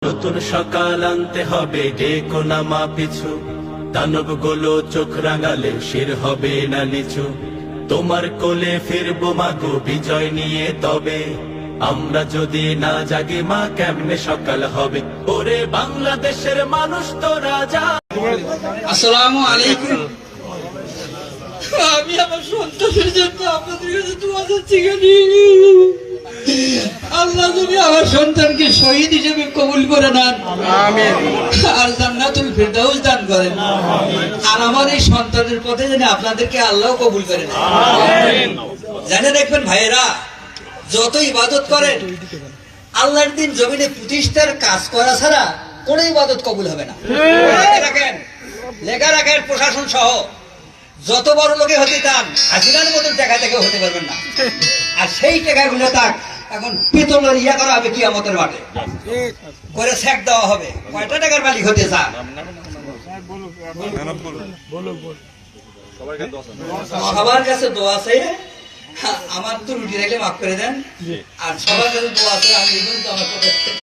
নতুন সকাল আনতে হবে ডেকো না মা পিছু, দানব গুলো চোখ রাঙালে শির হবে না নিচু। তোমার কোলে ফিরবো মাগো বিজয় নিয়ে, তবে আমরা যদি না জাগি মা কেমনে সকাল হবে। ওরে বাংলাদেশের মানুষ তো রাজা। আসসালামু আলাইকুম। আমি আমার সন্তানের জন্য আপনাদের কাছে দোয়া চাচ্ছি। আল্লাহ যদি আমার সন্তানকে শহীদ হিসেবে কবুল করে নেন, আমিন, আর জান্নাতুল ফিরদাউস দান করেন, আর আমার এই সন্তানের পথে যেন আপনাদেরকে আল্লাহ কবুল করে নেন, আমিন। জানে দেখবেন ভাইয়েরা, যত ইবাদত করেন আল্লাহর দিন জমিনে প্রতিষ্ঠার কাজ করা ছাড়া কোনো ইবাদত কবুল হবে না। লেখা রাখেন প্রশাসন সহ যত বড় লোকে হতে চান হাসিনার মতন টাকা থেকে হতে পারবেন না। আর সেই টাকাগুলো তাক এখন পিতলের ইয়া করা হবে কিয়ামতের মাঠে, করে সেক দেওয়া হবে। কয়টা টাকার মালিক হতে চান? সবার কাছে দোয়া আছে। আমার তো রুটি রাখলে মাফ করে দেন, আর সবার কাছে দোয়া আছে। আমি এই জন্য আমার